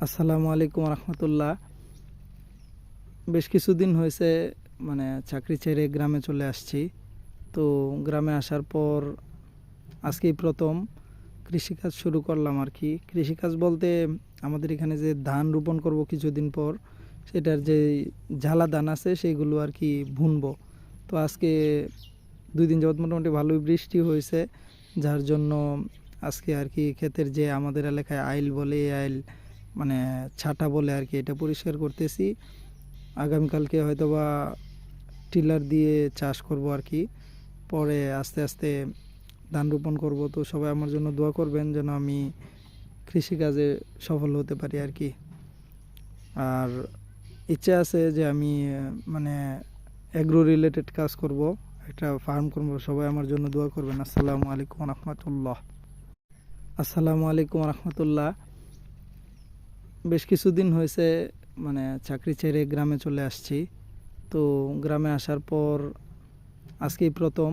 আসসালামু আলাইকুম রহমতুল্লাহ। বেশ কিছুদিন হয়েছে চাকরি ছেড়ে গ্রামে চলে আসছি। তো গ্রামে আসার পর আজকেই প্রথম কৃষিকাজ শুরু করলাম আর কি। কৃষিকাজ বলতে আমাদের এখানে যে ধান রোপণ করব কিছুদিন পর, সেটার যে ঝালা ধান আছে সেইগুলো আর কি বুনবো। তো আজকে 2 দিন যাবত মোটামুটি ভালোই বৃষ্টি হয়েছে, যার জন্য আজকে আর কি ক্ষেতের যে আমাদের এলাকায় আইল বলে, এই আইল মানে ছাটা বলে আর কি, এটা পরিষ্কার করতেছি। আগামীকালকে হয়তোবা টিলার দিয়ে চাষ করব আর কি। পরে আস্তে আস্তে ধান রোপণ করব। তো সবাই আমার জন্য দোয়া করবেন যেন আমি কৃষিকাজে সফল হতে পারি আর কি। আর ইচ্ছে আছে যে আমি মানে অ্যাগ্রো রিলেটেড কাজ করব, একটা ফার্ম করব। সবাই আমার জন্য দোয়া করবেন। আসসালামু আলাইকুম রহমতুল্লাহ। আসসালামু আলাইকুম রহমতুল্লাহ। বেশ কিছুদিন হয়েছে চাকরি ছেড়ে গ্রামে চলে আসছি। তো গ্রামে আসার পর আজকেই প্রথম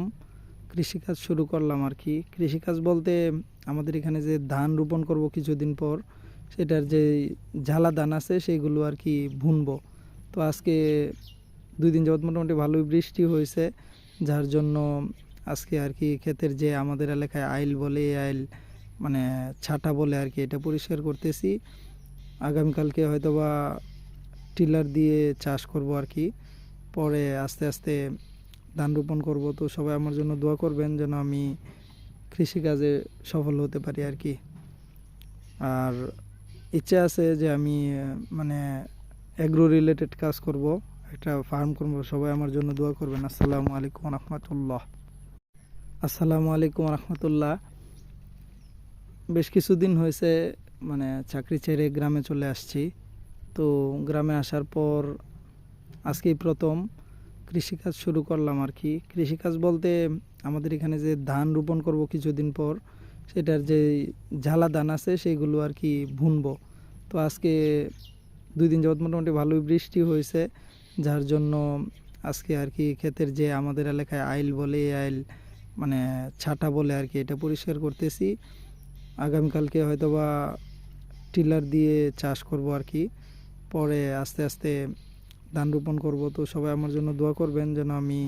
কৃষিকাজ শুরু করলাম আর কি। কৃষিকাজ বলতে আমাদের এখানে যে ধান রোপণ করব কিছুদিন পর, সেটার যে ঝালা ধান আছে সেইগুলো আর কি বুনবো। তো আজকে 2 দিন যাবত মোটামুটি ভালোই বৃষ্টি হয়েছে, যার জন্য আজকে আর কি ক্ষেতের যে আমাদের এলাকায় আইল বলে, এই আইল মানে ছাটা বলে আর কি, এটা পরিষ্কার করতেছি। আগামীকালকে হয়তোবা টিলার দিয়ে চাষ করব আর কি। পরে আস্তে আস্তে ধান রোপণ করব। তো সবাই আমার জন্য দোয়া করবেন যেন আমি কৃষিকাজে সফল হতে পারি আর কি। আর ইচ্ছে আছে যে আমি অ্যাগ্রো রিলেটেড কাজ করব, একটা ফার্ম করব। সবাই আমার জন্য দোয়া করবেন। আসসালামু আলাইকুম রহমতুল্লাহ। আসসালামু আলাইকুম রহমতুল্লাহ। বেশ কিছুদিন হয়েছে চাকরি ছেড়ে গ্রামে চলে আসছি। তো গ্রামে আসার পর আজকেই প্রথম কৃষিকাজ শুরু করলাম আর কি। কৃষিকাজ বলতে আমাদের এখানে যে ধান রোপণ করব কিছুদিন পর, সেটার যে ঝালা ধান আছে সেইগুলো আর কি বুনবো। তো আজকে 2 দিন যাবত মোটামুটি ভালোই বৃষ্টি হয়েছে, যার জন্য আজকে আর কি ক্ষেতের যে আমাদের এলাকায় আইল বলে, এই আইল মানে ছাটা বলে আর কি, এটা পরিষ্কার করতেছি। আগামীকালকে হয়তোবা টিলার দিয়ে চাষ করব আর কি। পরে আস্তে আস্তে ধান রোপণ করব। তো সবাই আমার জন্য দোয়া করবেন যেন আমি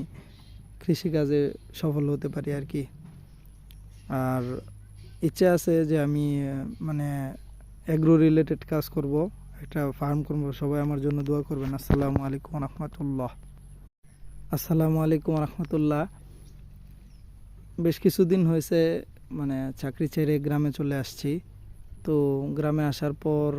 কৃষিকাজে সফল হতে পারি আর কি। আর ইচ্ছে আছে যে আমি অ্যাগ্রো রিলেটেড কাজ করব, একটা ফার্ম করব। সবাই আমার জন্য দোয়া করবেন। আসসালামু আলাইকুম রহমতুল্লাহ। আসসালামু আলাইকুম রহমতুল্লাহ। বেশ কিছুদিন হয়েছে চাকরি ছেড়ে গ্রামে চলে আসছি। তো গ্রামে আসার পর